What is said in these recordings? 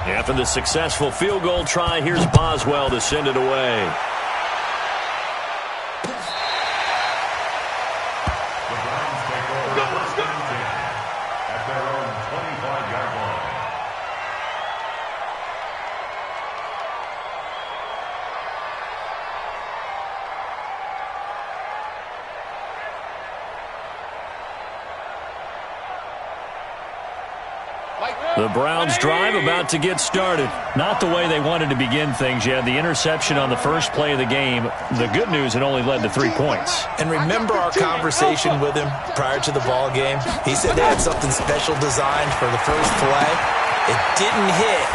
After the successful field goal try, here's Boswell to send it away. The Browns drive about to get started. Not the way they wanted to begin things. You had the interception on the first play of the game. The good news, it only led to 3 points. And remember our conversation with him prior to the ball game? He said they had something special designed for the first play. It didn't hit.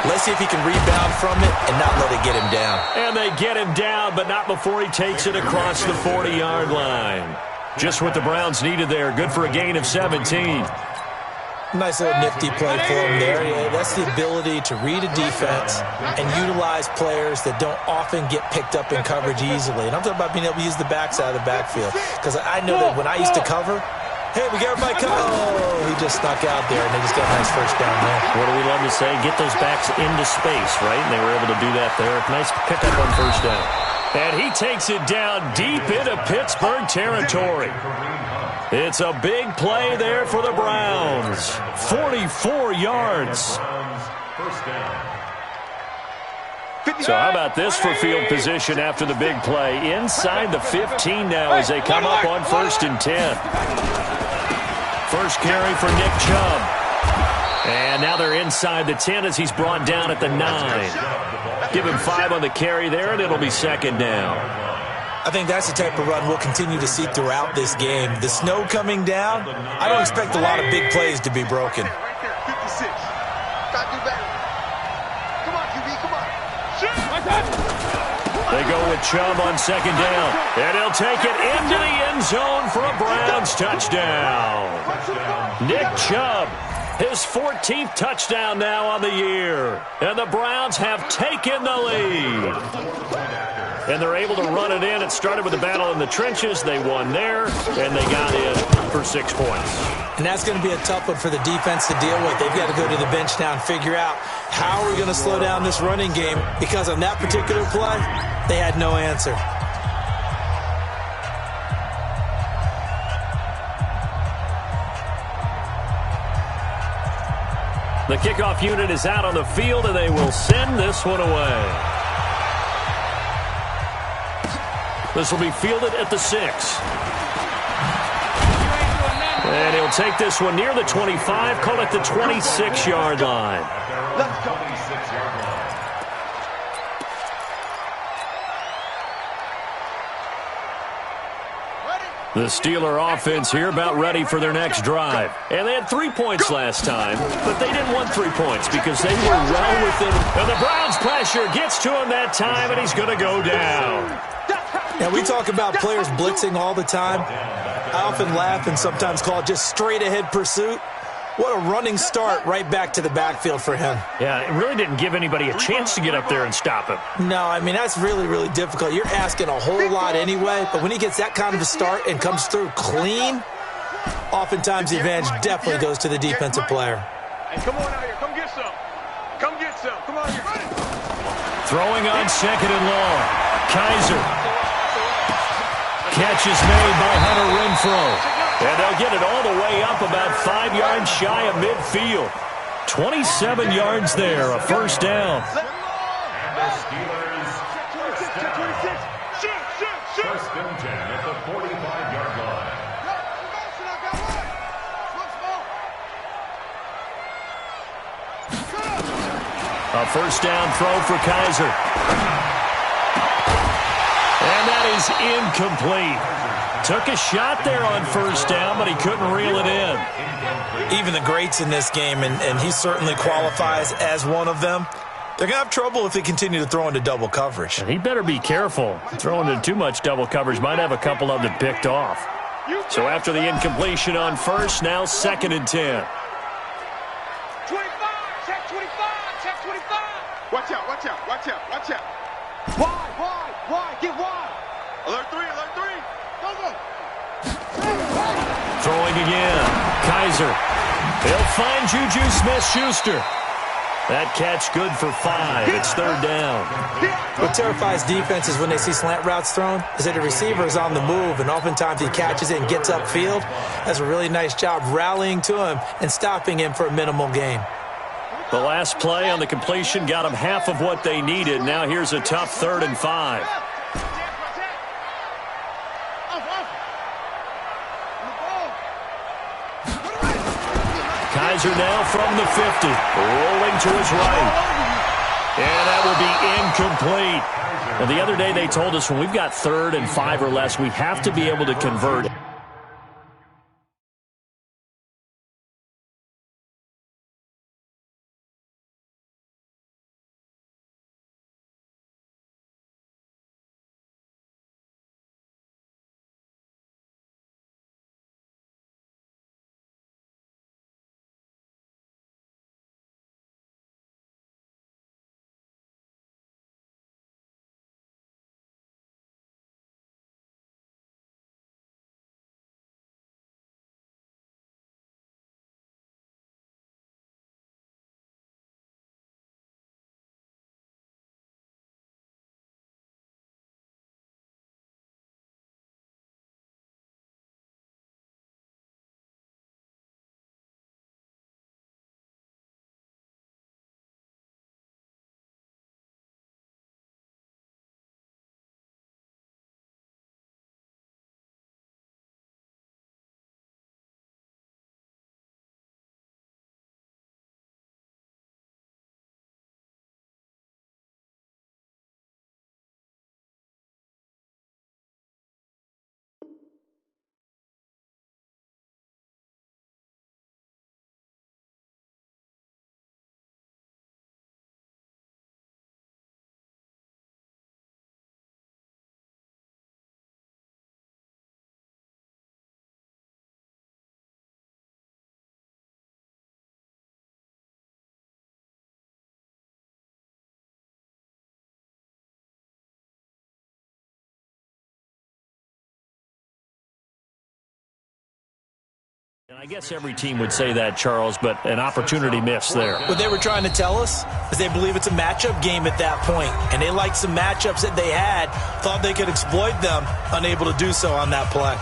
Let's see if he can rebound from it and not let it get him down. And they get him down, but not before he takes it across the 40-yard line. Just what the Browns needed there. Good for a gain of 17. Nice little nifty play for him there. Yeah, that's the ability to read a defense and utilize players that don't often get picked up in coverage easily. And I'm talking about being able to use the backside of the backfield. Because I know that when I used to cover, hey, we got everybody covered. Oh, he just snuck out there, and they just got a nice first down there. What do we love to say? Get those backs into space, right? And they were able to do that there. Nice pickup on first down. And he takes it down deep into Pittsburgh territory. It's a big play there for the Browns. 44 yards. So how about this for field position after the big play? Inside the 15 now as they come up on 1st and 10. First carry for Nick Chubb. And now they're inside the 10 as he's brought down at the 9. Give him 5 on the carry there, and it'll be 2nd down. I think that's the type of run we'll continue to see throughout this game. The snow coming down, I don't expect a lot of big plays to be broken. They go with Chubb on 2nd down. And he'll take it into the end zone for a Browns touchdown. Nick Chubb, his 14th touchdown now on the year. And the Browns have taken the lead. And they're able to run it in. It started with a battle in the trenches. They won there, and they got in for 6 points. And that's going to be a tough one for the defense to deal with. They've got to go to the bench now and figure out how are we going to slow down this running game, because on that particular play, they had no answer. The kickoff unit is out on the field, and they will send this one away. This will be fielded at the 6. And he'll take this one near the 25, call it the 26-yard line. The Steeler offense here about ready for their next drive. And they had 3 points last time, but they didn't want 3 points because they were well within. And the Browns pressure gets to him that time, and he's going to go down. Yeah, we talk about players blitzing all the time. I often laugh and sometimes call it just straight-ahead pursuit. What a running start right back to the backfield for him. Yeah, it really didn't give anybody a chance to get up there and stop him. No, I mean, that's really, really difficult. You're asking a whole lot anyway, but when he gets that kind of a start and comes through clean, oftentimes the advantage definitely goes to the defensive player. Hey, come on out here. Come get some. Come get some. Come on here. Throwing on 2nd and long. Kaiser. Catch is made by Hunter Renfrow. And they'll get it all the way up about 5 yards shy of midfield. 27 yards there, a first down. And the Steelers first and 10 at the 45-yard line. A first down throw for Kaiser. And that is incomplete. Took a shot there on first down, but he couldn't reel it in. Even the greats in this game, and he certainly qualifies as one of them, they're going to have trouble if they continue to throw into double coverage. And he better be careful. Throwing into too much double coverage might have a couple of them picked off. So after the incompletion on first, now 2nd and 10. 25, check 25, check 25. Watch out, watch out, watch out, watch out. Wide, get wide. Alert 3, alert 3. Go, go. Throwing again. Kaiser. He'll find Juju Smith-Schuster. That catch good for 5. It's third down. What terrifies defenses when they see slant routes thrown is that the receiver is on the move, and oftentimes he catches it and gets upfield. That's a really nice job rallying to him and stopping him for a minimal gain. The last play on the completion got them half of what they needed. Now here's a tough 3rd and 5. Kaiser now from the 50, rolling to his right. And that will be incomplete. Now, the other day they told us when we've got 3rd and 5 or less, we have to be able to convert. And I guess every team would say that, Charles, but an opportunity missed there. What they were trying to tell us is they believe it's a matchup game at that point, and they liked some matchups that they had, thought they could exploit them, unable to do so on that play.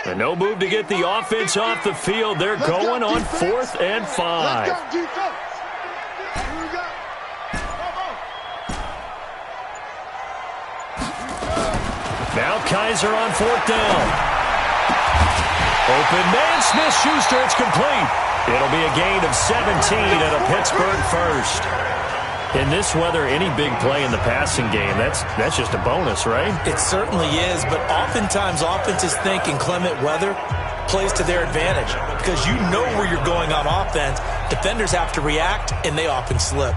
And no move to get the offense off the field. They're going on 4th and 5. Now Kaiser on 4th down. Open man, Smith-Schuster, it's complete. It'll be a gain of 17 and a Pittsburgh first. In this weather, any big play in the passing game, that's just a bonus, right? It certainly is, but oftentimes offenses think inclement weather plays to their advantage because you know where you're going on offense. Defenders have to react, and they often slip.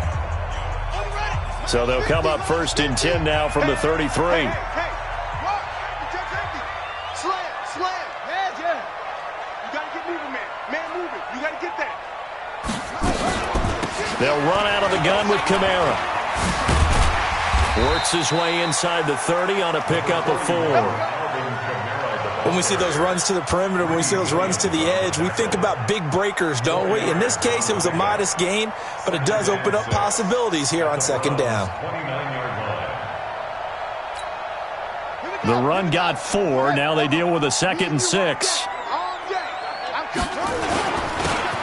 So they'll come up 1st and 10 now from the 33. They'll run out of the gun with Kamara. Works his way inside the 30 on a pickup of 4. When we see those runs to the perimeter, when we see those runs to the edge, we think about big breakers, don't we? In this case, it was a modest gain, but it does open up possibilities here on 2nd down. The run got 4. Now they deal with a 2nd and 6.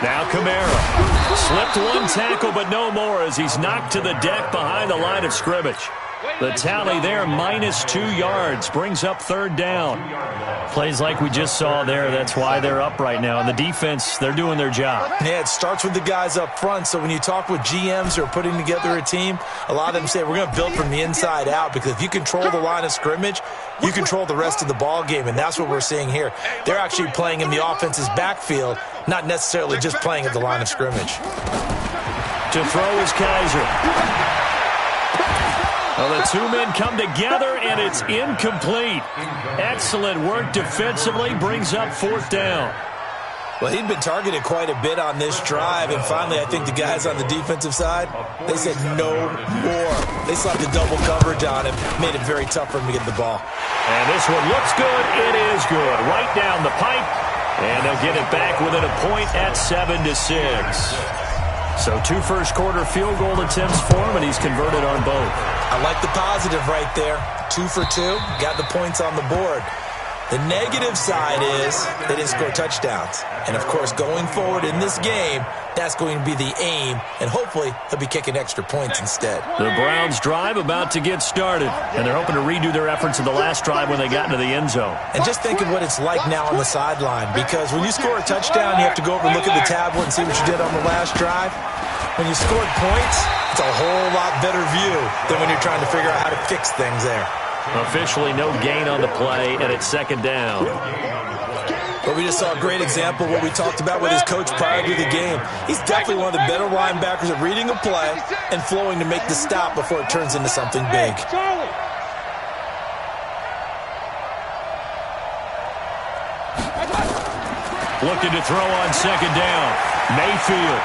Now Kamara. Slipped one tackle, but no more as he's knocked to the deck behind the line of scrimmage. The tally there, -2 yards, brings up 3rd down. Plays like we just saw there, that's why they're up right now. And the defense, they're doing their job. Yeah, it starts with the guys up front. So when you talk with GMs who are putting together a team, a lot of them say we're going to build from the inside out, because if you control the line of scrimmage, you control the rest of the ball game, and that's what we're seeing here. They're actually playing in the offense's backfield, not necessarily just playing at the line of scrimmage. To throw is Kaiser. Well, the two men come together, and it's incomplete. Excellent work defensively, brings up 4th down. Well, he'd been targeted quite a bit on this drive, and finally I think the guys on the defensive side, they said no more. They slapped the double coverage on him, made it very tough for him to get the ball. And this one looks good. It is good. Right down the pipe, and they'll get it back within a point at 7-6. So 2 first-quarter field goal attempts for him, and he's converted on both. I like the positive right there. 2 for 2, got the points on the board. The negative side is they didn't score touchdowns. And, of course, going forward in this game, that's going to be the aim, and hopefully they'll be kicking extra points instead. The Browns' drive about to get started, and they're hoping to redo their efforts in the last drive when they got into the end zone. And just think of what it's like now on the sideline, because when you score a touchdown, you have to go over and look at the tablet and see what you did on the last drive. When you scored points, it's a whole lot better view than when you're trying to figure out how to fix things there. Officially no gain on the play, and it's 2nd down. But we just saw a great example of what we talked about with his coach prior to the game. He's definitely one of the better linebackers at reading a play and flowing to make the stop before it turns into something big. Looking to throw on 2nd down. Mayfield.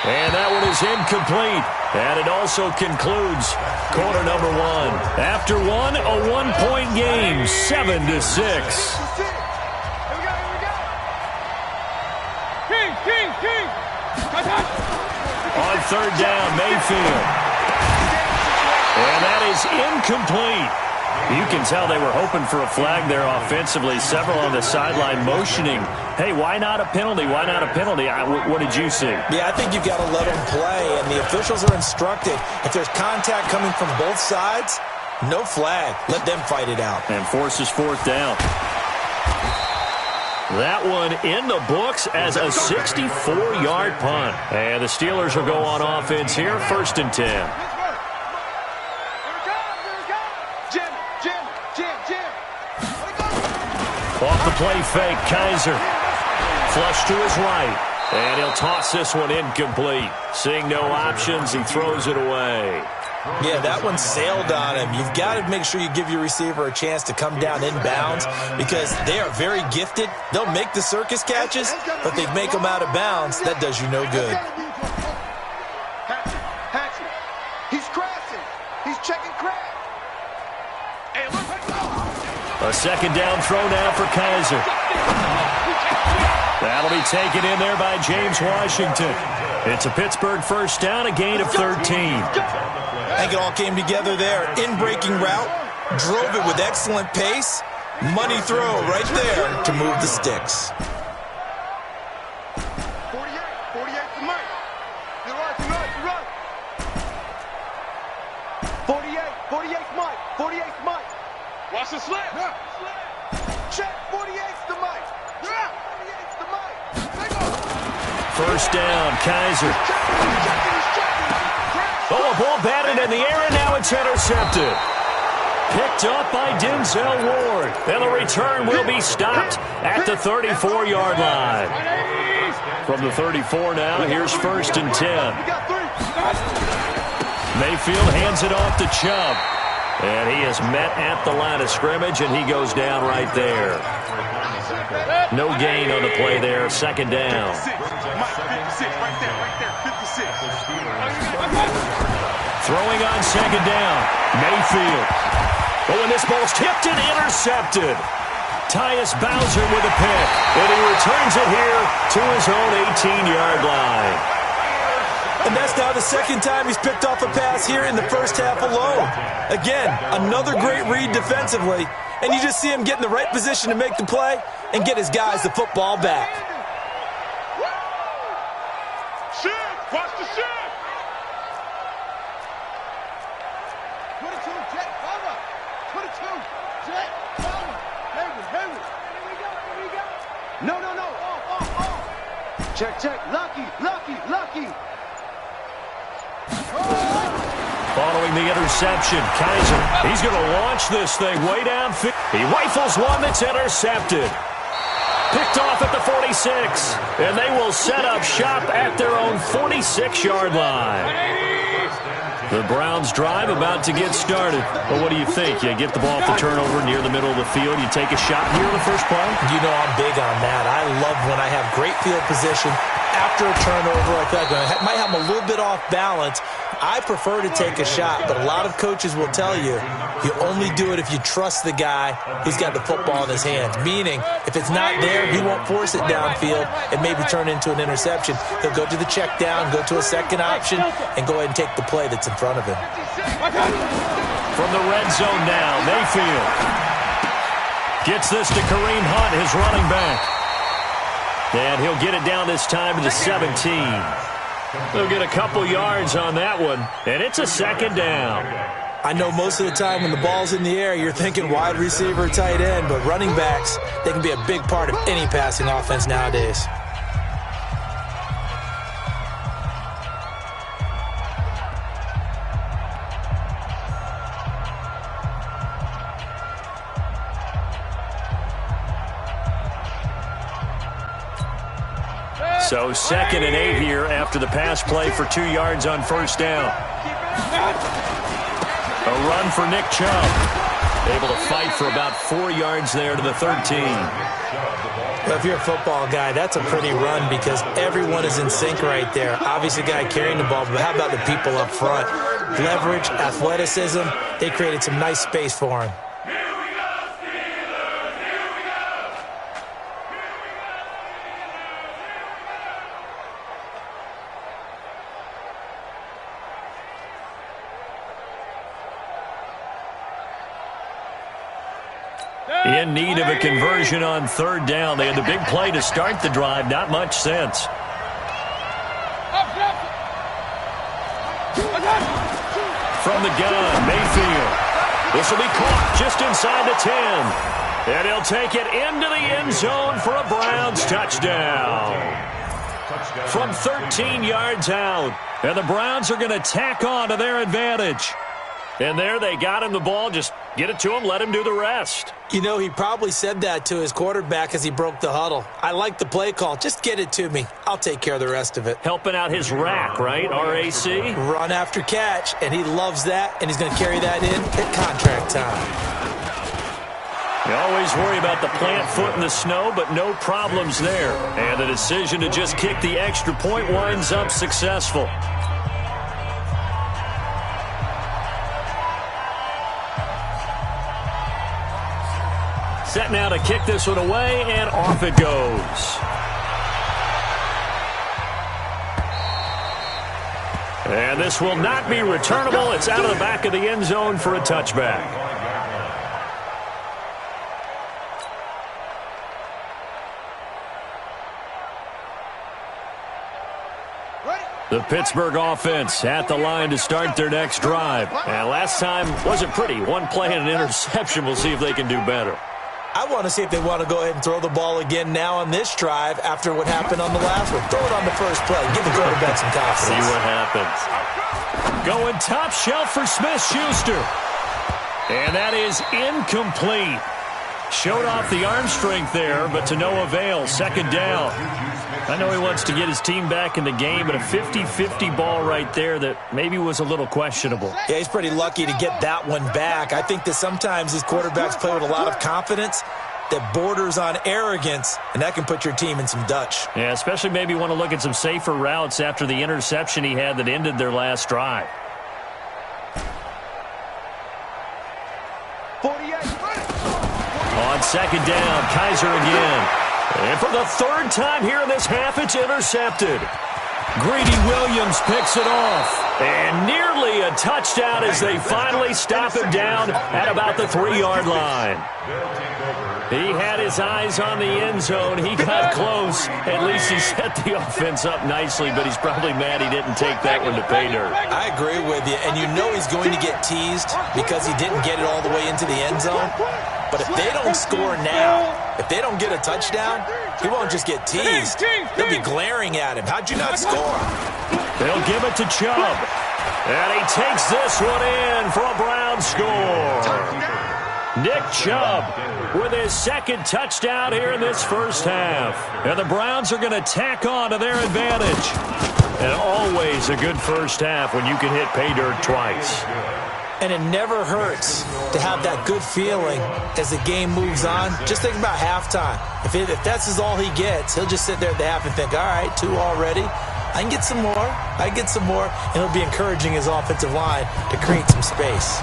And that one is incomplete. And it also concludes quarter number 1. After one, a 1-point game, 7-6. On 3rd down, Mayfield. And that is incomplete. You can tell they were hoping for a flag there offensively. Several on the sideline motioning. Hey, why not a penalty? Why not a penalty? What did you see? Yeah, I think you've got to let them play, and the officials are instructed. If there's contact coming from both sides, no flag. Let them fight it out. And forces 4th down. That one in the books as a 64-yard punt. And the Steelers will go on offense here, 1st and 10. Off the play fake, Kaiser. Flush to his right. And he'll toss this one incomplete. Seeing no options, he throws it away. Yeah, that one sailed on him. You've got to make sure you give your receiver a chance to come down inbounds, because they are very gifted. They'll make the circus catches, but they make them out of bounds. That does you no good. He's crashing. He's checking crash. A 2nd down throw now for Kaiser. That'll be taken in there by James Washington. It's a Pittsburgh 1st down, a gain of 13. I think it all came together there. In-breaking route, drove it with excellent pace. Money throw right there to move the sticks. 48 to Mike. You're right. 48's Mike. 48's Mike. Watch the slip. Check. 48's the Mike. 48's the Mike. 1st down, Kaiser. Oh, a ball batted in the air, and now it's intercepted. Picked up by Denzel Ward. And the return will be stopped at the 34-yard line. From the 34 now, here's 1st and 10. Mayfield hands it off to Chubb. And he is met at the line of scrimmage, and he goes down right there. No gain on the play there, 2nd down. 56, right there, 56. Throwing on 2nd down, Mayfield. Oh, and this ball's tipped and intercepted. Tyus Bowser with a pick, and he returns it here to his own 18-yard line. And that's now the second time he's picked off a pass here in the first half alone. Again, another great read defensively, and you just see him get in the right position to make the play and get his guys the football back. Shift! Watch the shift! 22, jet, cover! 22, jet, cover! Henry! Here we go! No! Check, lucky! Following the interception, Kaiser, he's going to launch this thing way downfield. He rifles one that's intercepted. Picked off at the 46, and they will set up shop at their own 46-yard line. The Browns drive about to get started. Well, what do you think? You get the ball off the turnover near the middle of the field. You take a shot here in the first play? You know I'm big on that. I love when I have great field position after a turnover like that. I might have them a little bit off balance. I prefer to take a shot, but a lot of coaches will tell you only do it if you trust the guy who's got the football in his hands. Meaning, if it's not there, he won't force it downfield and maybe turn it into an interception. He'll go to the check down, go to a second option, and go ahead and take the play that's in front of him. From the red zone now, Mayfield gets this to Kareem Hunt, his running back. And he'll get it down this time to the 17. They'll get a couple yards on that one, and it's a second down. I know most of the time when the ball's in the air, you're thinking wide receiver, tight end, but running backs, they can be a big part of any passing offense nowadays. So 2nd and 8 here after the pass play for 2 yards on first down. A run for Nick Chubb. Able to fight for about 4 yards there to the 13. Well, if you're a football guy, that's a pretty run because everyone is in sync right there. Obviously, guy carrying the ball, but how about the people up front? Leverage, athleticism, they created some nice space for him. In need of a conversion on third down. They had the big play to start the drive. Not much sense. From the gun, Mayfield. This will be caught just inside the 10. And he'll take it into the end zone for a Browns touchdown. From 13 yards out. And the Browns are going to tack on to their advantage. And there they got him the ball. Just get it to him, let him do the rest. You know, he probably said that to his quarterback as he broke the huddle. I like the play call. Just get it to me. I'll take care of the rest of it. Helping out his rack, right? R-A-C? Run after catch, and he loves that, and he's going to carry that in at contract time. You always worry about the plant foot in the snow, but no problems there. And the decision to just kick the extra point winds up successful. Set now to kick this one away, and off it goes. And this will not be returnable. It's out of the back of the end zone for a touchback. The Pittsburgh offense at the line to start their next drive. And last time wasn't pretty. One play and an interception. We'll see if they can do better. I want to see if they want to go ahead and throw the ball again now on this drive after what happened on the last one. Throw it on the first play. Give the quarterback some confidence. See what happens. Going top shelf for Smith-Schuster. And that is incomplete. Showed off the arm strength there, but to no avail. Second down. I know he wants to get his team back in the game, but a 50-50 ball right there that maybe was a little questionable. Yeah, he's pretty lucky to get that one back. I think that sometimes these quarterbacks play with a lot of confidence that borders on arrogance, and that can put your team in some Dutch. Yeah, especially maybe want to look at some safer routes after the interception he had that ended their last drive. 48. On second down, Kaiser again. And for the third time here in this half, it's intercepted. Greedy Williams picks it off. And nearly a touchdown as they finally stop him down at about the 3-yard line. He had his eyes on the end zone. He got close. At least he set the offense up nicely, but he's probably mad he didn't take that one to pay dirt. I agree with you, and you know he's going to get teased because he didn't get it all the way into the end zone. But if they don't score now, if they don't get a touchdown, he won't just get teased. They'll be glaring at him. How'd you not score? They'll give it to Chubb. And he takes this one in for a Browns score. Nick Chubb with his second touchdown here in this first half. And the Browns are going to tack on to their advantage. And always a good first half when you can hit pay dirt twice. And it never hurts to have that good feeling as the game moves on. Just think about halftime. If that's all he gets, he'll just sit there at the half and think, all right, 2 already. I can get some more. I can get some more. And he'll be encouraging his offensive line to create some space.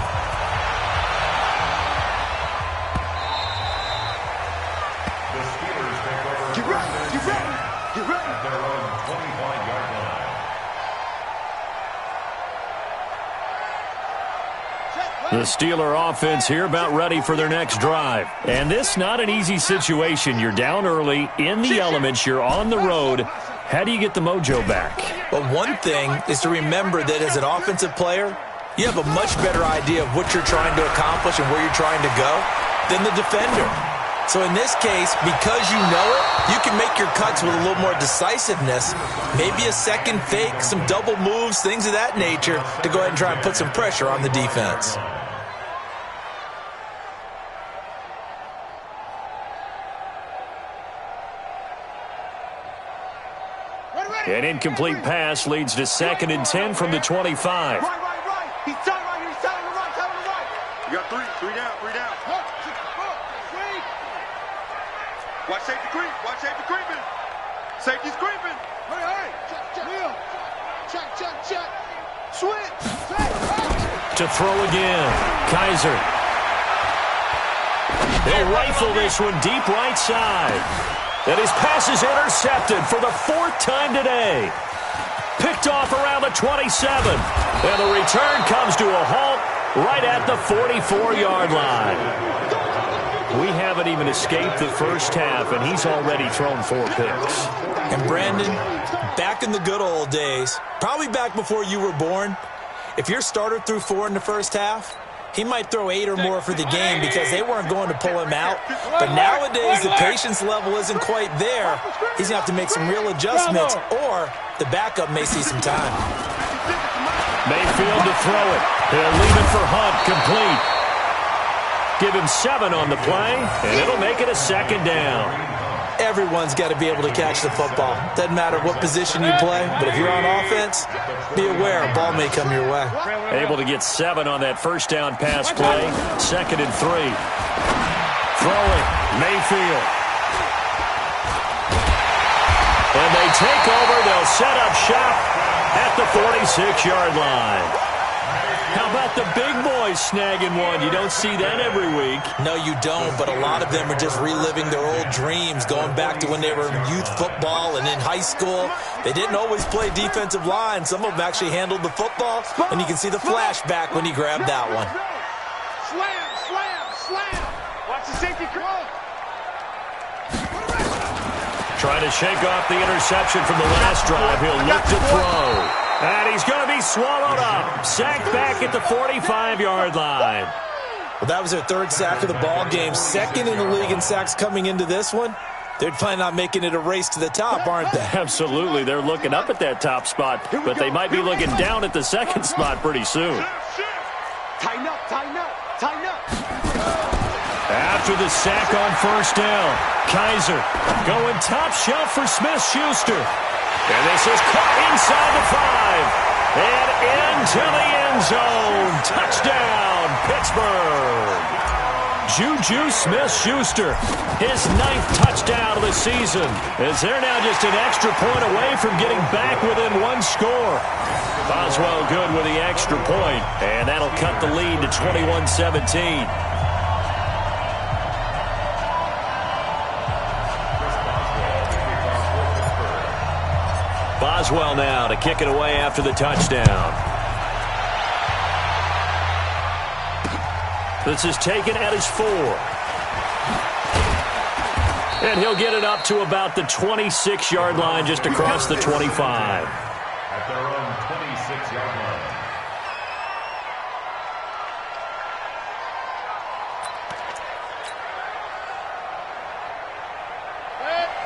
The Steeler offense here about ready for their next drive. And this not an easy situation. You're down early, in the elements, you're on the road. How do you get the mojo back? Well, one thing is to remember that as an offensive player, you have a much better idea of what you're trying to accomplish and where you're trying to go than the defender. So in this case, because you know it, you can make your cuts with a little more decisiveness, maybe a second fake, some double moves, things of that nature, to go ahead and try and put some pressure on the defense. An incomplete pass leads to 2nd and 10 from the 25. Right. He's tight right here. He's tight on the right. You got 3 down. Watch safety creep. Watch safety creeping. Safety's creeping. Hey. Check. Switch. To throw again. Kaiser. They rifle this one deep right side. And his pass is intercepted for the 4th time today. Picked off around the 27. And the return comes to a halt right at the 44-yard line. We haven't even escaped the first half, and he's already thrown 4 picks. And Brandon, back in the good old days, probably back before you were born, if your starter threw 4 in the first half, he might throw 8 or more for the game because they weren't going to pull him out. But nowadays, the patience level isn't quite there. He's going to have to make some real adjustments, or the backup may see some time. Mayfield to throw it. He'll leave it for Hunt, complete. Give him 7 on the play, and it'll make it a 2nd down. Everyone's got to be able to catch the football. Doesn't matter what position you play, but if you're on offense, be aware a ball may come your way. Able to get 7 on that first down pass play. 2nd and 3. Throwing, Mayfield. And they take over. They'll set up shop at the 46-yard line. How about the big boys snagging one? You don't see that every week. No, you don't, but a lot of them are just reliving their old dreams, going back to when they were in youth football and in high school. They didn't always play defensive line. Some of them actually handled the football, and you can see the flashback when he grabbed that one. Slam. Watch the safety call. Trying to shake off the interception from the last drive. He'll look to throw. And he's going to be swallowed up. Sacked back at the 45-yard line. Well, that was their 3rd sack of the ball game. 2nd in the league in sacks coming into this one. They're planning on making it a race to the top, aren't they? Absolutely. They're looking up at that top spot, but they might be looking down at the 2nd spot pretty soon. Tighten up. After the sack on 1st down, Kaiser going top shelf for Smith-Schuster. And this is caught inside the 5. And into the end zone. Touchdown, Pittsburgh. Juju Smith-Schuster, his 9th touchdown of the season. As they're now just an extra point away from getting back within 1 score. Boswell good with the extra point. And that'll cut the lead to 21-17. Boswell now to kick it away after the touchdown. This is taken at his 4. And he'll get it up to about the 26-yard line, just across the 25. At their own 26-yard line.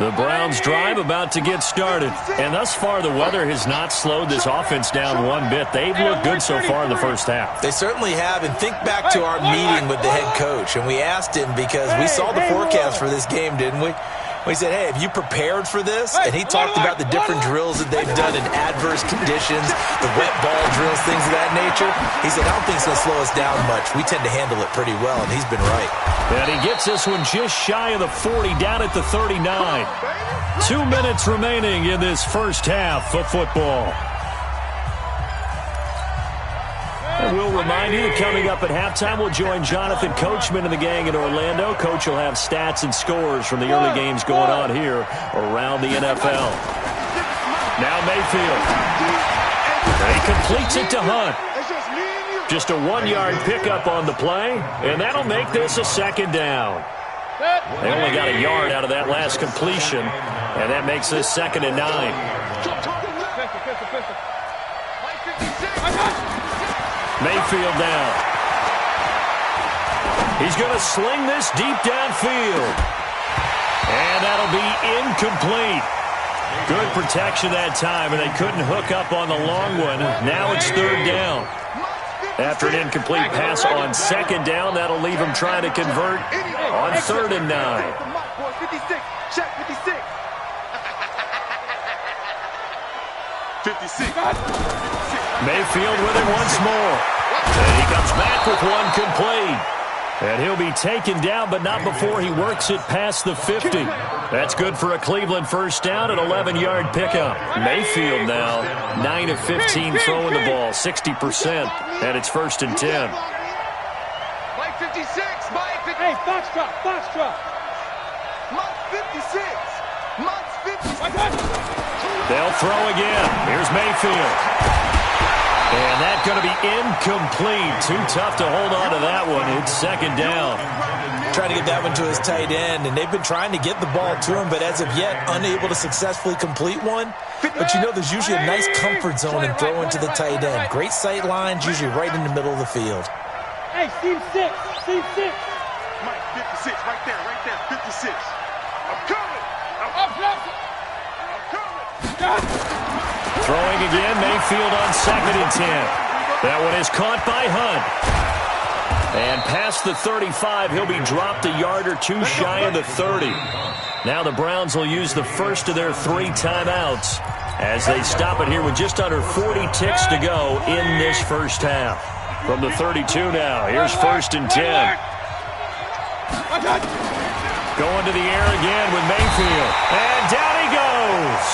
The Browns' drive about to get started. And thus far, the weather has not slowed this offense down one bit. They've looked good so far in the first half. They certainly have. And think back to our meeting with the head coach. And we asked him, because we saw the forecast for this game, didn't we? We said, hey, have you prepared for this? And he talked about the different drills that they've done in adverse conditions, the wet ball drills, things of that nature. He said, I don't think it's going to slow us down much. We tend to handle it pretty well, and he's been right. And he gets this one just shy of the 40, down at the 39. 2 minutes remaining in this first half of football. And we'll remind you that coming up at halftime, we'll join Jonathan Coachman and the gang in Orlando. Coach will have stats and scores from the early games going on here around the NFL. Now Mayfield. He completes it to Hunt. Just a 1-yard pickup on the play, and that'll make this a second down. They only got a yard out of that last completion, and that makes this 2nd and 9. Mayfield down. He's going to sling this deep downfield. And that'll be incomplete. Good protection that time, and they couldn't hook up on the long one. Now it's 3rd down. After an incomplete pass on 2nd down, that'll leave him trying to convert on 3rd and 9. Mayfield with it once more. And he comes back with one complete. And he'll be taken down, but not before he works it past the 50. That's good for a Cleveland first down, an 11-yard pickup. Mayfield now, 9 of 15 throwing the ball, 60%, and it's 1st and 10. Mike 56, Mike 56. Hey, Foxtrot. Mike 56. Mike 56. They'll throw again. Here's Mayfield. And that's going to be incomplete. Too tough to hold on to that one. It's 2nd down. Trying to get that one to his tight end, and they've been trying to get the ball to him, but as of yet, unable to successfully complete one. But you know, there's usually a nice comfort zone in throwing to the tight end. Great sight lines, usually right in the middle of the field. Hey, Steve 6. Mike 56, right there, 56. I'm coming. Throwing again, Mayfield on 2nd and 10. That one is caught by Hunt. And past the 35, he'll be dropped a yard or two shy of the 30. Now the Browns will use the first of their 3 timeouts as they stop it here with just under 40 ticks to go in this first half. From the 32 now, here's 1st and 10. Going to the air again with Mayfield. And down he goes.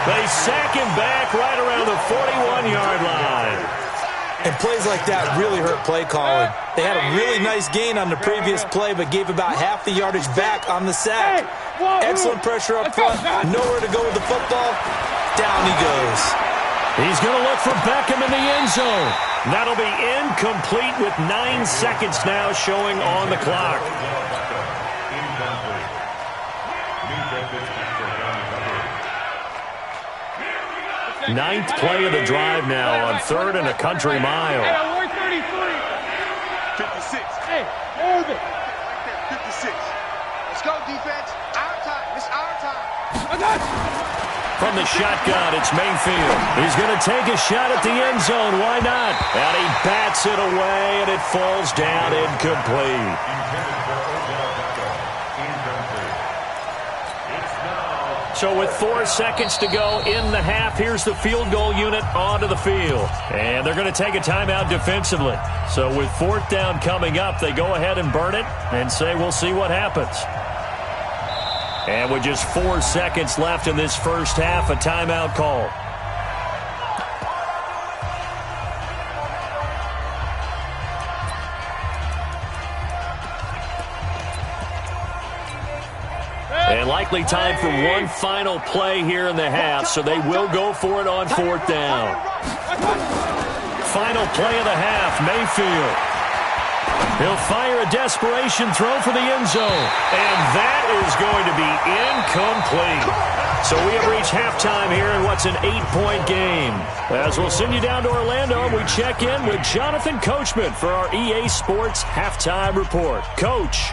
They sack him back right around the 41-yard line. And plays like that really hurt play calling. They had a really nice gain on the previous play, but gave about half the yardage back on the sack. Excellent pressure up front. Nowhere to go with the football. Down he goes. He's going to look for Beckham in the end zone. That'll be incomplete with 9 seconds now showing on the clock. 9th play of the drive now on 3rd and a country mile. 56. Hey, hold it. 56. Let's go, defense. Our time. It's our time. From the shotgun, it's Mayfield. He's going to take a shot at the end zone. Why not? And he bats it away, and it falls down incomplete. So with 4 seconds to go in the half, here's the field goal unit onto the field. And they're going to take a timeout defensively. So with 4th down coming up, they go ahead and burn it and say we'll see what happens. And with just 4 seconds left in this first half, a timeout call. And likely time for one final play here in the half, so they will go for it on 4th down. Final play of the half, Mayfield. He'll fire a desperation throw for the end zone. And that is going to be incomplete. So we have reached halftime here in what's an 8-point game. As we'll send you down to Orlando, we check in with Jonathan Coachman for our EA Sports Halftime Report. Coach.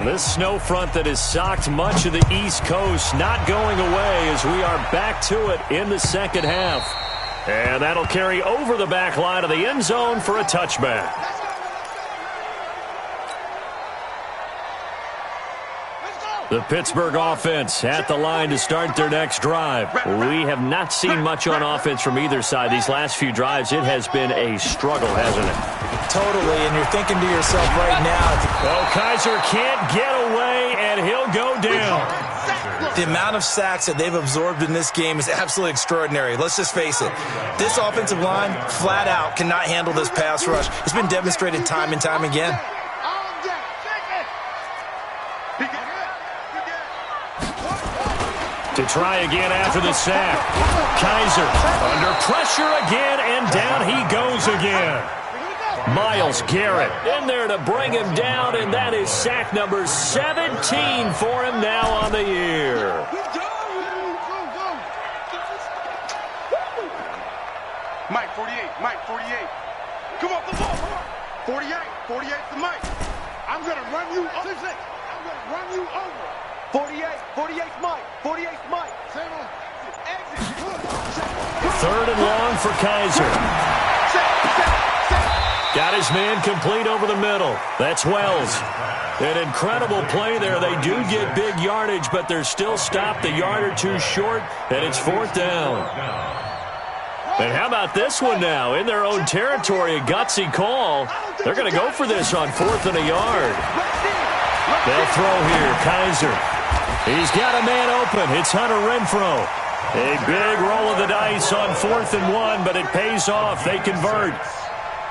This snow front that has socked much of the East Coast not going away as we are back to it in the second half. And that'll carry over the back line of the end zone for a touchback. The Pittsburgh offense at the line to start their next drive. We have not seen much on offense from either side. These last few drives, it has been a struggle, hasn't it? Totally, and you're thinking to yourself right now. Oh, Kaiser can't get away, and he'll go down. The amount of sacks that they've absorbed in this game is absolutely extraordinary. Let's just face it. This offensive line, flat out, cannot handle this pass rush. It's been demonstrated time and time again. To try again after the sack. Kaiser under pressure again, and down he goes again. Myles Garrett in there to bring him down, and that is sack number 17 for him now on the year. Mike, 48, Mike, 48. Come on, the ball. 48, 48's the Mike. I'm going to run you over. I'm going to run you over. 48, 48's Mike, 48's Mike. Third and long for Kaiser. Got his man complete over the middle. That's Wells. An incredible play there. They do get big yardage, but they're still stopped a yard or two short, and it's 4th down. And how about this one now? In their own territory, a gutsy call. They're going to go for this on 4th and a yard. They'll throw here. Kaiser. He's got a man open. It's Hunter Renfrow. A big roll of the dice on 4th and 1, but it pays off. They convert.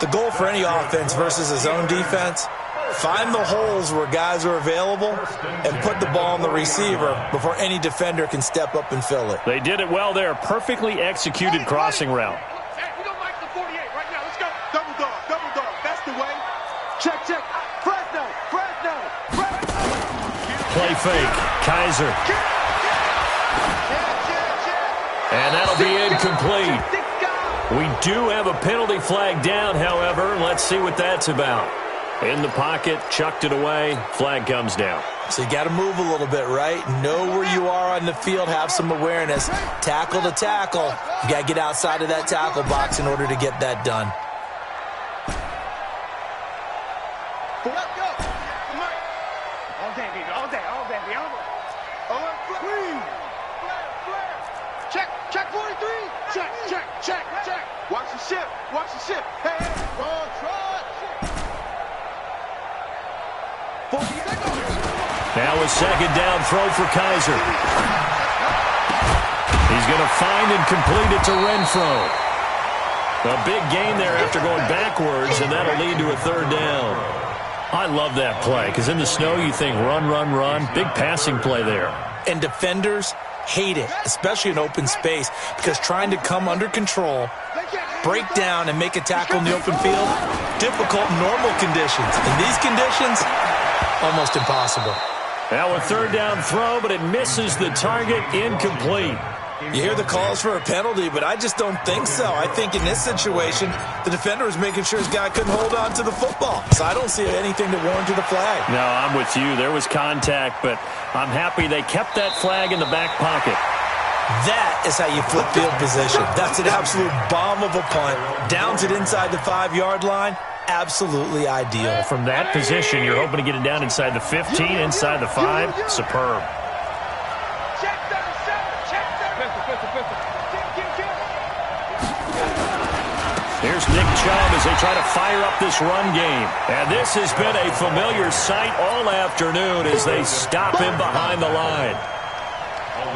The goal for any offense versus his own defense, find the holes where guys are available and put the ball on the receiver before any defender can step up and fill it. They did it well there. Perfectly executed crossing route. Hey, we don't like the 48 right now. Let's go. Double dog. That's the way. Check. Fresno. Play fake. Kaiser. And that'll be incomplete. We do have a penalty flag down, however. Let's see what that's about. In the pocket, chucked it away, flag comes down. So you got to move a little bit, right? Know where you are on the field, have some awareness. Tackle to tackle. You got to get outside of that tackle box in order to get that done. Check 43. Check. Watch the ship. Hey. Now a second down throw for Kaiser. He's going to find and complete it to Renfrow. A big gain there after going backwards, and that'll lead to a 3rd down. I love that play, because in the snow you think run. Big passing play there. And defenders hate it, especially in open space, because trying to come under control, break down, and make a tackle in the open field, difficult in normal conditions. In these conditions, almost impossible. Now a 3rd down throw, but it misses the target, incomplete. You hear the calls for a penalty, but I just don't think so. I think in this situation, the defender was making sure his guy couldn't hold on to the football. So I don't see anything that warranted a flag. No, I'm with you. There was contact, but I'm happy they kept that flag in the back pocket. That is how you flip field position. That's an absolute bomb of a punt. Downs it inside the 5-yard line. Absolutely ideal. From that position, you're hoping to get it down inside the 15, inside the 5. Superb. Here's Nick Chubb as they try to fire up this run game. And this has been a familiar sight all afternoon as they stop him behind the line.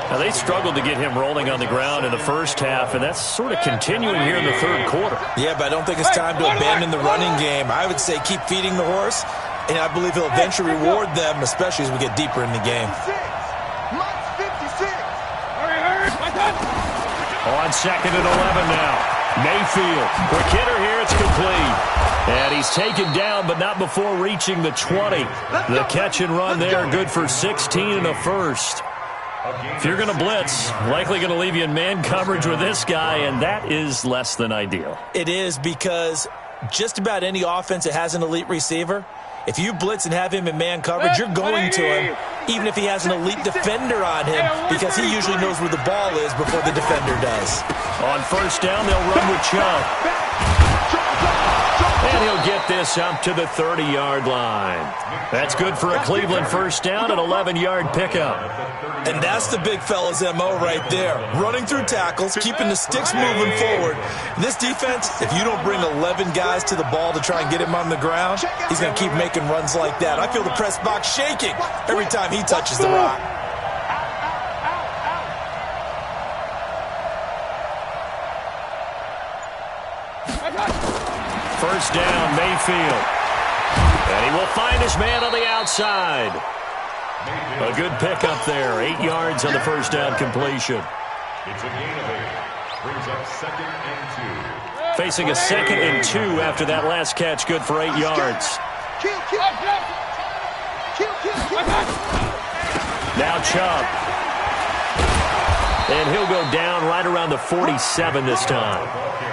Now, they struggled to get him rolling on the ground in the first half, and that's sort of continuing here in the third quarter. Yeah, but I don't think it's time to abandon the running game. I would say keep feeding the horse, and I believe he'll eventually reward them, especially as we get deeper in the game. On 2nd and 11 now. Mayfield. Quick hitter here. It's complete. And he's taken down, but not before reaching the 20. The catch and run there, good for 16 and a first. If you're going to blitz, likely going to leave you in man coverage with this guy, and that is less than ideal. It is, because just about any offense that has an elite receiver, if you blitz and have him in man coverage, you're going to him, even if he has an elite defender on him, because he usually knows where the ball is before the defender does. On first down, they'll run with Chubb. And he'll get this up to the 30-yard line. That's good for a Cleveland first down, an 11-yard pickup. And that's the big fella's MO right there. Running through tackles, keeping the sticks moving forward. This defense, if you don't bring 11 guys to the ball to try and get him on the ground, he's going to keep making runs like that. I feel the press box shaking every time he touches the rock. First down, Mayfield. And he will find his man on the outside. A good pickup there. 8 yards on the first down completion. It's a gain of 8. Brings up 2nd and 2. Facing a 2nd and 2 after that last catch. Good for 8 yards. Now Chubb. And he'll go down right around the 47 this time.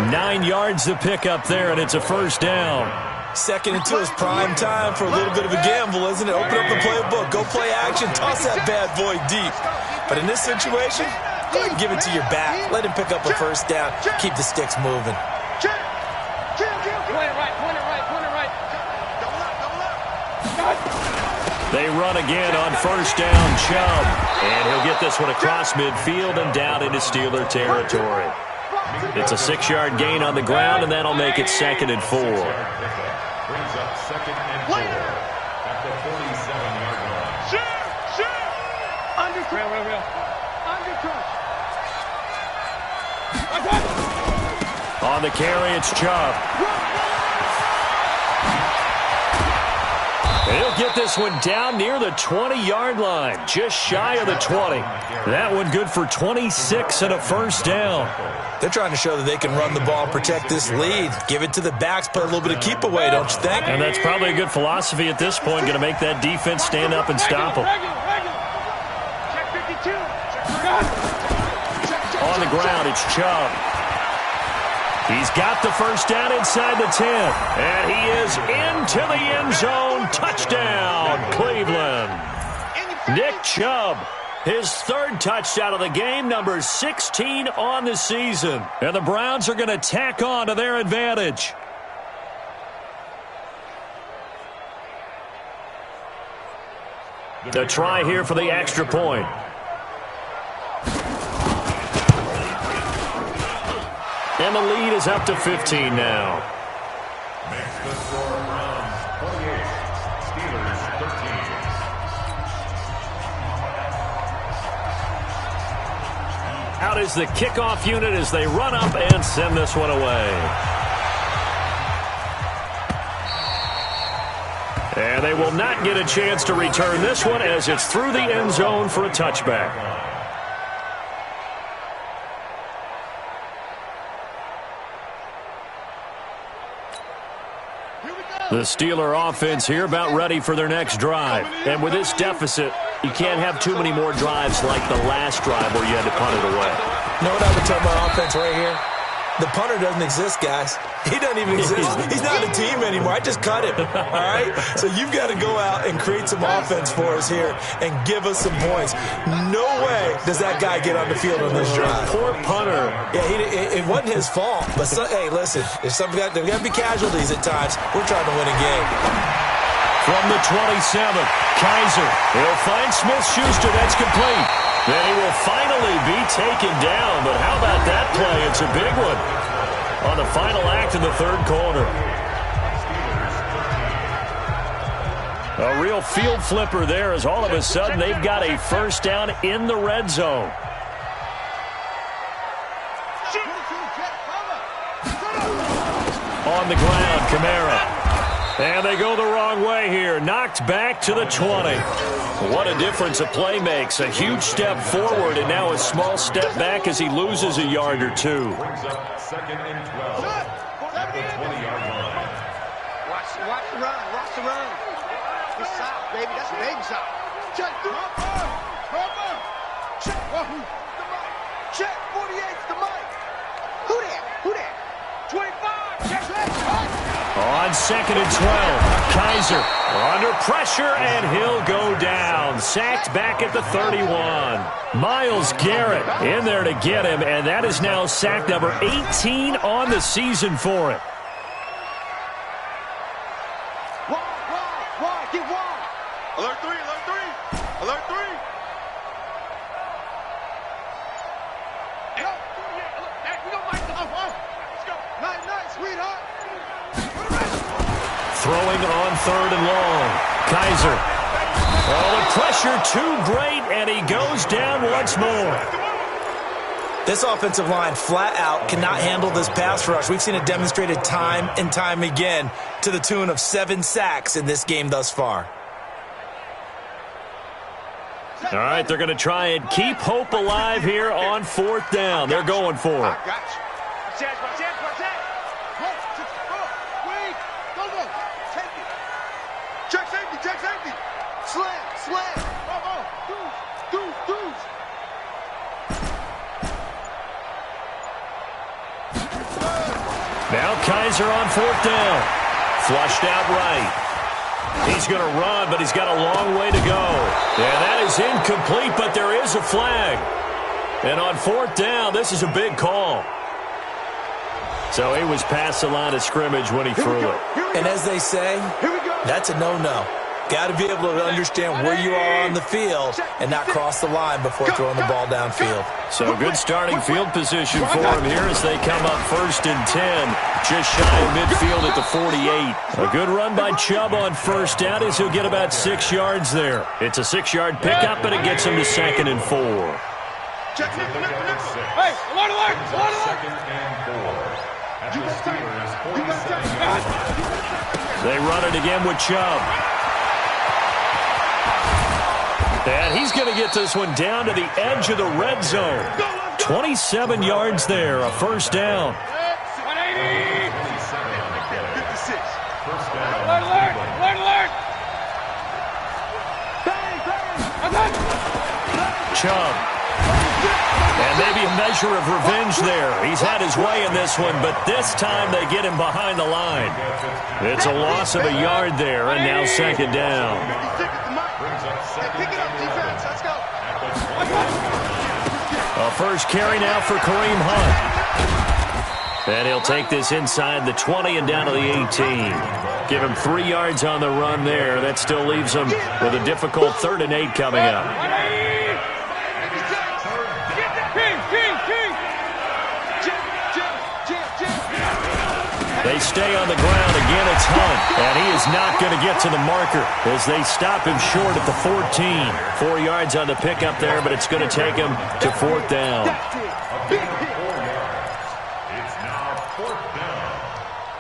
9 yards to pick up there, and it's a first down. 2nd and 2 is prime time for a little bit of a gamble, isn't it? Open up the playbook, go play action, toss that bad boy deep. But in this situation, go ahead and give it to your back. Let him pick up a first down. Keep the sticks moving. They run again on first down, Chubb. And he'll get this one across midfield and down into Steeler territory. It's a 6-yard gain on the ground, and that'll make it 2nd and 4. Brings up 2nd and 4 at the 47-yard line. On the carry, it's Chubb. And he'll get this one down near the 20-yard line, just shy of the 20. That one good for 26 and a first down. They're trying to show that they can run the ball, protect this lead. Give it to the backs, play a little bit of keep away, don't you think? And that's probably a good philosophy at this point, going to make that defense stand up and stop them. On the ground, it's Chubb. He's got the first down inside the 10. And he is into the end zone. Touchdown, Cleveland. Nick Chubb, his 3rd touchdown of the game, number 16 on the season. And the Browns are going to tack on to their advantage. The try here for the extra point. And the lead is up to 15 now. Makes the score Browns 48, Steelers 13. Out is the kickoff unit as they run up and send this one away. And they will not get a chance to return this one as it's through the end zone for a touchback. The Steeler offense here about ready for their next drive. And with this deficit, you can't have too many more drives like the last drive where you had to punt it away. You know what I would tell my offense right here? The punter doesn't exist, guys. He doesn't even exist. He's not a team anymore. I just cut him, all right? So you've got to go out and create some offense for us here and give us some points. No way does that guy get on the field on this drive. Poor punter. Yeah, it wasn't his fault. But, hey, listen, there's got to be casualties at times. We're trying to win a game. From the 27, Kaiser. He'll find Smith-Schuster. That's complete. Then he will finally be taken down. But how about that play? It's a big one. on the final act of the third quarter. A real field flipper there as all of a sudden they've got a first down in the red zone. On the ground, Kamara. And they go the wrong way here. Knocked back to the 20. What a difference a play makes. A huge step forward and now a small step back as he loses a yard or two. Second and 12 at the 20-yard line. Watch the run. Watch the run. It's south, baby. That's baby south. Check. Check. 48's the mic. Who that? 25. Check. On second and 12, Kaiser under pressure, and he'll go down. Sacked back at the 31. Myles Garrett in there to get him, and that is now sack number 18 on the season for him. Wide. Get wide. Alert 3. Alert 3. We don't like the Let's go. Nice, sweetheart. Throwing on third and long. Kaiser. Oh, the pressure too great, and he goes down once more. This offensive line flat out cannot handle this pass rush. We've seen it demonstrated time and time again to the tune of 7 sacks in this game thus far. All right, they're going to try and keep hope alive here on fourth down. They're going for it. I got you. Watch that. Check safety. Slam. Deuce. Now Kaiser on fourth down. Flushed out right. He's going to run, but he's got a long way to go. And that is incomplete, but there is a flag. And on fourth down, this is a big call. So he was past the line of scrimmage when he threw it. And as they say, that's a no-no. Got to be able to understand where you are on the field and not cross the line before throwing the ball downfield. So good starting field position for him here as they come up first and 10, just shy of midfield at the 48. A good run by Chubb on first down as he'll get about 6 yards there. It's a 6-yard pickup, but it gets him to second and 4. Hey, alert! Second and 4. They run it again with Chubb. And he's going to get this one down to the edge of the red zone. 27 yards there, a first down. 180. 56. Alert. Chubb. And maybe a measure of revenge there. He's had his way in this one, but this time they get him behind the line. It's a loss of a yard there, and now second down. A first carry now for Kareem Hunt. And he'll take this inside the 20 and down to the 18. Give him 3 yards on the run there. That still leaves him with a difficult 3rd and 8 coming up. They stay on the ground. Again, it's Hunt. And he is not going to get to the marker as they stop him short at the 14. 4 yards on the pickup there, but it's going to take him to 4th down.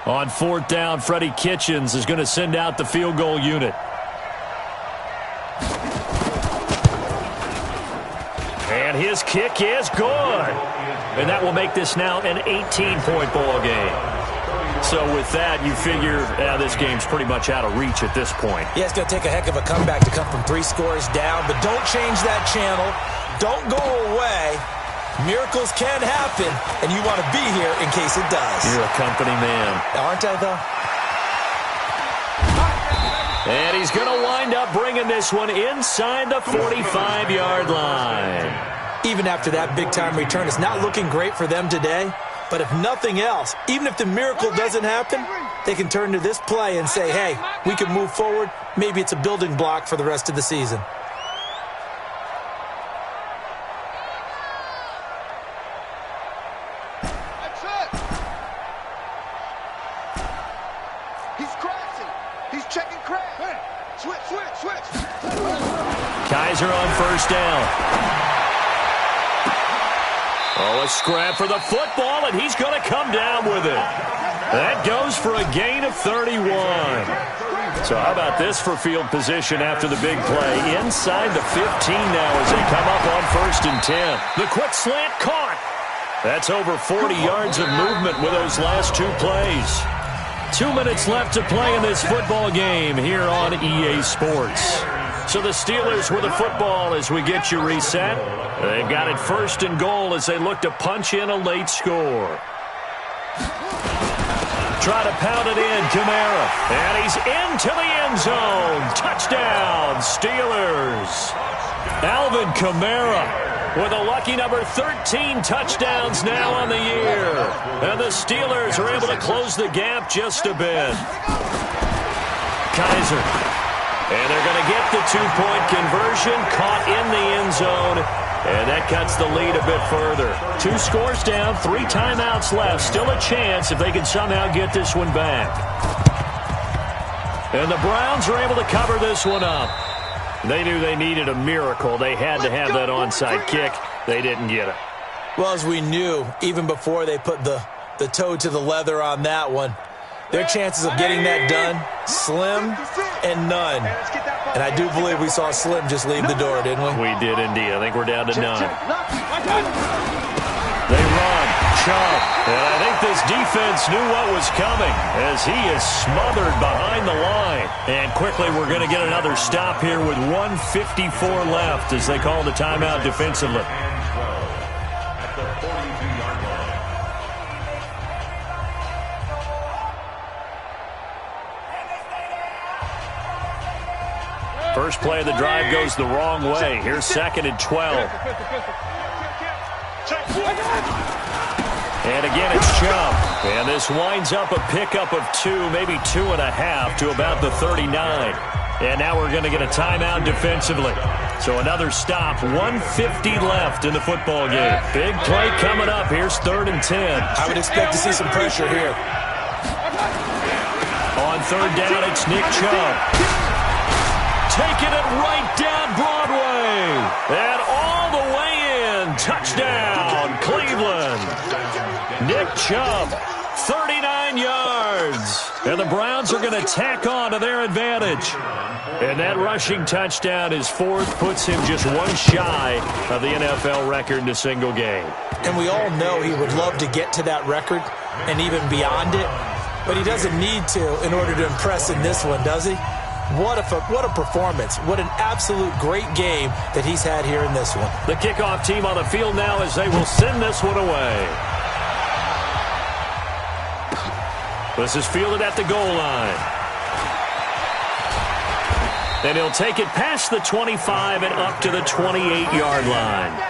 On 4th down, Freddie Kitchens is going to send out the field goal unit. And his kick is good. And that will make this now an 18-point ball game. So with that, you figure this game's pretty much out of reach at this point. Yeah, it's going to take a heck of a comeback to come from 3 scores down, but don't change that channel. Don't go away. Miracles can happen, and you want to be here in case it does. You're a company man. Aren't I, though? And he's going to wind up bringing this one inside the 45-yard line. Even after that big-time return, it's not looking great for them today. But if nothing else, even if the miracle doesn't happen, they can turn to this play and say, hey, we can move forward. Maybe it's a building block for the rest of the season. Checking Craig. Switch. Kaiser on first down. Oh, a scrap for the football, and he's going to come down with it. That goes for a gain of 31. So how about this for field position after the big play? Inside the 15 now as they come up on 1st and 10. The quick slant caught. That's over 40 yards of movement with those last 2 plays. 2 minutes left to play in this football game here on EA Sports. So the Steelers with the football as we get you reset. They've got it 1st and goal as they look to punch in a late score. Try to pound it in, Kamara. And he's into the end zone. Touchdown, Steelers. Alvin Kamara with a lucky number 13 touchdowns now on the year. And the Steelers are able to close the gap just a bit. Kaiser. And they're going to get the 2-point conversion, caught in the end zone. And that cuts the lead a bit further. 2 scores down, 3 timeouts left. Still a chance if they can somehow get this one back. And the Browns are able to cover this one up. They knew they needed a miracle. They had to have that onside kick. They didn't get it. Well, as we knew, even before they put the toe to the leather on that one, their chances of getting that done, slim and none. And I do believe we saw Slim just leave the door, didn't we? We did indeed. I think we're down to none. They run. Chubb. And I think this defense knew what was coming as he is smothered behind the line. And quickly we're going to get another stop here with 1:54 left as they call the timeout defensively. First play of the drive goes the wrong way. Here's 2nd and 12. And again, it's Chubb. And this winds up a pickup of 2, maybe 2.5 to about the 39. And now we're going to get a timeout defensively. So another stop, 1:50 left in the football game. Big play coming up. Here's 3rd and 10. I would expect to see some pressure here. On 3rd down, it's Nick Chubb. Taking it right down Broadway. And all the way in. Touchdown, Cleveland. Nick Chubb, 39 yards. And the Browns are going to tack on to their advantage. And that rushing touchdown is 4th, puts him just 1 shy of the NFL record in a single game. And we all know he would love to get to that record and even beyond it. But he doesn't need to in order to impress in this one, does he? What a performance. What an absolute great game that he's had here in this one. The kickoff team on the field now as they will send this one away. This is fielded at the goal line. And he'll take it past the 25 and up to the 28-yard line.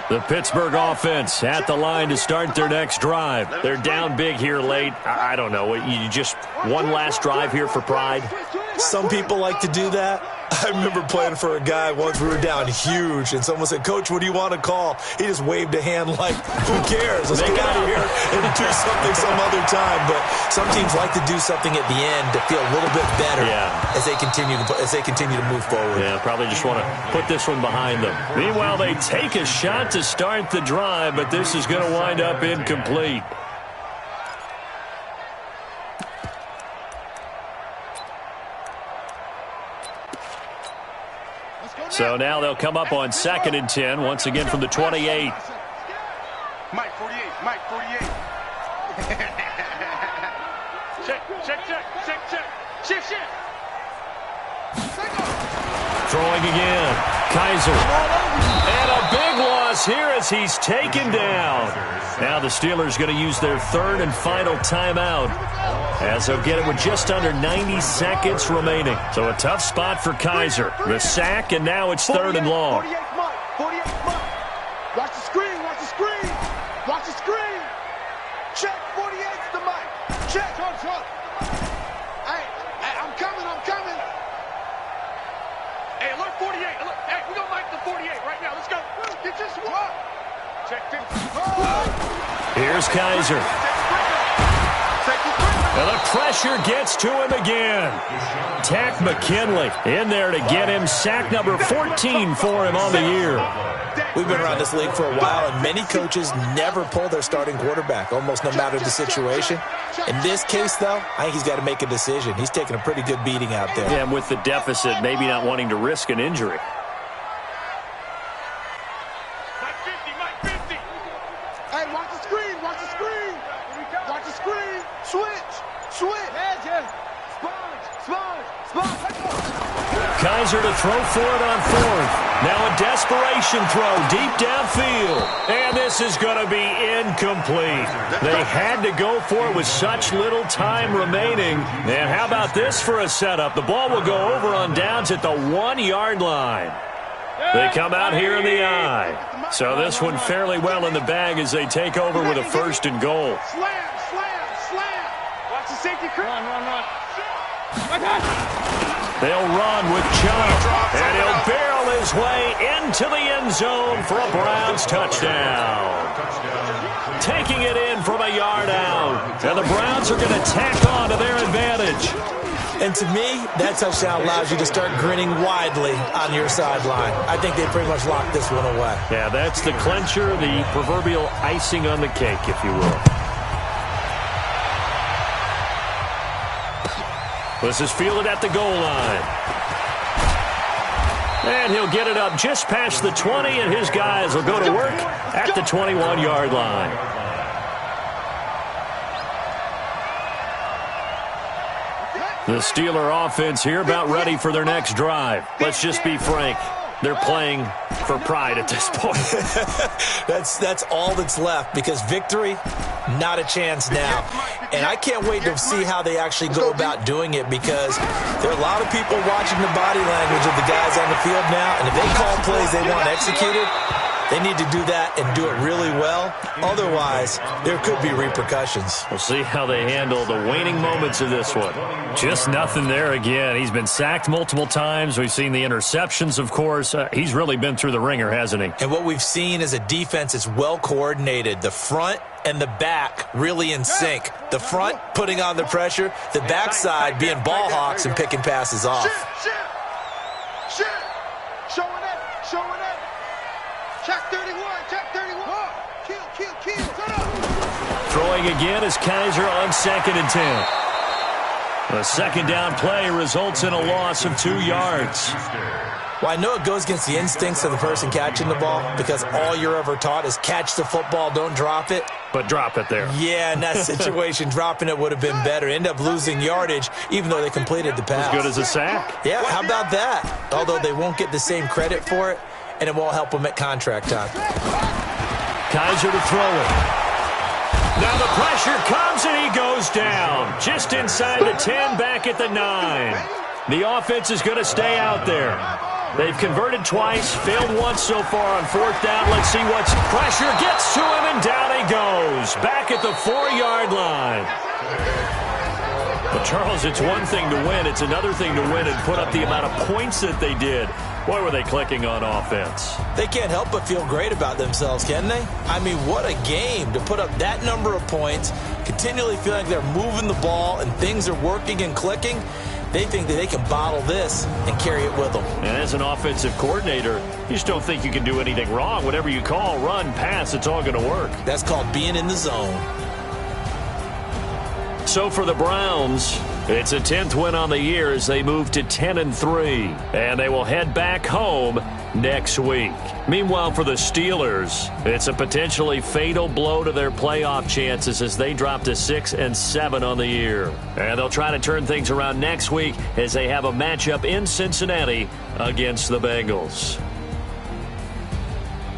The Pittsburgh offense at the line to start their next drive. They're down big here late. I don't know. You just one last drive here for pride? Some people like to do that. I remember playing for a guy once. We were down huge, and someone said, "Coach, what do you want to call?" He just waved a hand like, who cares? Let's get out of here and do something some other time. But some teams like to do something at the end to feel a little bit better as they continue to move forward. Yeah, probably just want to put this one behind them. Meanwhile, they take a shot to start the drive, but this is going to wind up incomplete. So now they'll come up on 2nd and 10, once again from the 28. Mike 48, Mike 48. Check. Throwing again. Kaiser. And a big loss here as he's taken down. Now the Steelers going to use their 3rd and final timeout as they'll get it with just under 90 seconds remaining. So a tough spot for Kaiser. The sack, and now it's 3rd and long. 48 Mike. Watch the screen. Watch the screen. Check 48's the Mike. Check. Hey, I'm coming. Hey, alert 48. Hey, we're going to Mike the 48 right now. Let's go. Get this one. Here's Kaiser. And the pressure gets to him again. Tack McKinley in there to get him sack number 14 for him on the year. We've been around this league for a while, and many coaches never pull their starting quarterback, almost no matter the situation. In this case, though, I think he's got to make a decision. He's taking a pretty good beating out there. Yeah, and with the deficit, maybe not wanting to risk an injury. Hey, watch the screen, watch the screen. Watch the screen. Switch. Sponge. Kaiser to throw for it on fourth. Now a desperation throw deep downfield. And this is going to be incomplete. They had to go for it with such little time remaining. And how about this for a setup? The ball will go over on downs at the 1-yard line. They come out here in the eye. So this one fairly well in the bag as they take over with a 1st and goal. Slam. Watch the safety. Run. They'll run with Chubb, and he'll barrel his way into the end zone for a Browns touchdown. Taking it in from a yard out, and the Browns are going to tack on to their advantage. And to me, that touchdown allows you to start grinning widely on your sideline. I think they pretty much locked this one away. Yeah, that's the clincher, the proverbial icing on the cake, if you will. This is fielded at the goal line. And he'll get it up just past the 20, and his guys will go to work at the 21-yard line. The Steeler offense here about ready for their next drive. Let's just be frank. They're playing for pride at this point. That's all that's left, because victory, not a chance now. And I can't wait to see how they actually go about doing it, because there are a lot of people watching the body language of the guys on the field now, and if they call plays they want executed, they need to do that and do it really well. Otherwise, there could be repercussions. We'll see how they handle the waning moments of this one. Just nothing there again. He's been sacked multiple times. We've seen the interceptions, of course. He's really been through the ringer, hasn't he? And what we've seen is a defense that's well coordinated. The front and the back really in sync. The front putting on the pressure, the backside being ball hawks and picking passes off. Shit. Showing up. Check 31. Kill. Set up. Throwing again is Kaiser on 2nd and 10. The second down play results in a loss of 2 yards. Well, I know it goes against the instincts of the person catching the ball, because all you're ever taught is catch the football, don't drop it. But drop it there. Yeah, in that situation, dropping it would have been better. End up losing yardage, even though they completed the pass. As good as a sack. Yeah, how about that? Although they won't get the same credit for it, and it won't help them at contract time. Kaiser to throw it. Now the pressure comes, and he goes down. Just inside the 10, back at the 9. The offense is going to stay out there. They've converted twice, failed once so far on 4th down. Let's see what's pressure gets to him, and down he goes. Back at the 4-yard line. But, Charles, it's one thing to win. It's another thing to win and put up the amount of points that they did. Boy, were they clicking on offense. They can't help but feel great about themselves, can they? I mean, what a game to put up that number of points, continually feel like they're moving the ball and things are working and clicking. They think that they can bottle this and carry it with them. And as an offensive coordinator, you just don't think you can do anything wrong. Whatever you call, run, pass, it's all going to work. That's called being in the zone. So for the Browns, it's a 10th win on the year as they move to 10-3, and they will head back home next week. Meanwhile, for the Steelers, it's a potentially fatal blow to their playoff chances as they drop to 6-7 on the year. And they'll try to turn things around next week as they have a matchup in Cincinnati against the Bengals.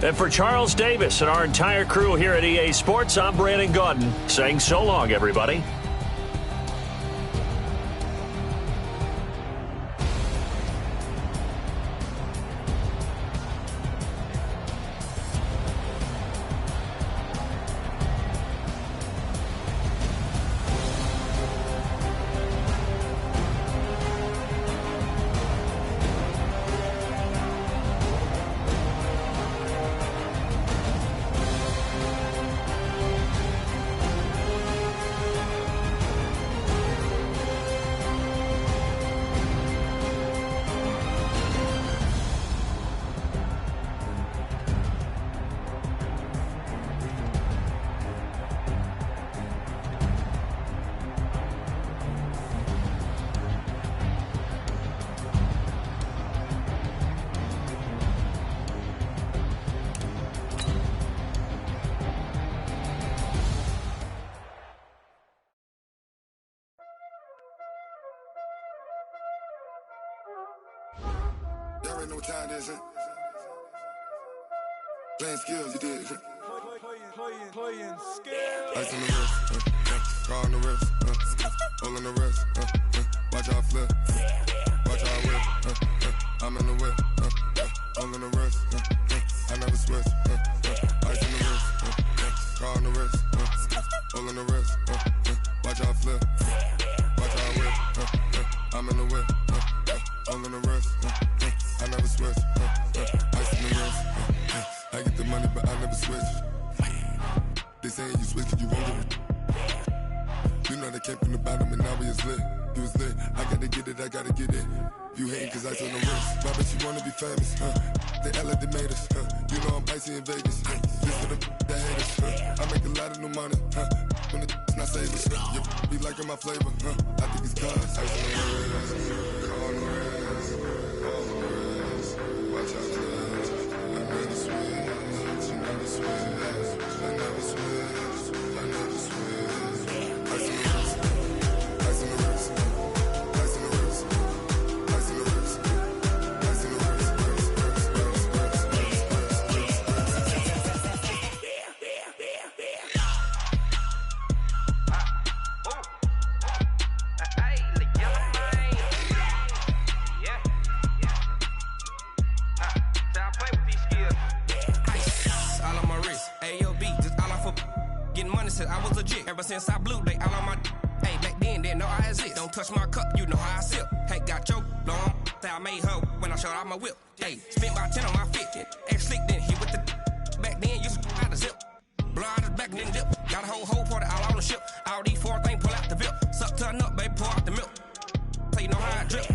And for Charles Davis and our entire crew here at EA Sports, I'm Brandon Gaudin saying so long, everybody. Y'all already know what time it is, huh? Playing skills, you did, huh? Playing skills. Ice on the wrist, car on the wrist, hole in the wrist, watch how I flip, watch how I whip, I'm in the whip, hole in the wrist, I never switch, ice on the wrist, car on the wrist, hole in the wrist, watch how I flip, watch how I whip, I'm in the whip, hole in the wrist, I never switch, ice on the wrist, I get the money but I never switch. They saying you switch 'cause you won't get it. You know they came from the bottom and now we is lit. You was lit, I gotta get it, I gotta get it. You hating 'cause I told them wrist. Why bet you wanna be famous, They elevators, You know I'm icy in Vegas, This for the that haters, I make a lot of new money, When the not savings, You be liking my flavor, I think it's cause ice on the wrist, on the wrist, on the wrist. Watch out, cuz I never switch, I never switch. I never switch, I never switch. Ice in the wrist, ice in the wrist, ice in the wrist, ice in the wrist, ice in the wrist, I was legit. Ever since I blew, they all on my hey, back then, didn't know I exist. Don't touch my cup, you know how I sip. Hey, got your long, say I made her when I showed out my whip. Hey, spent about 10 on my fit. Ex slick, then hit with the back then, used to out the zip. Blow out his back, then dip. Got a whole party all on the ship. All these four things, pull out the VIP. Suck, turn up, baby, pour out the milk. So you know how I drip.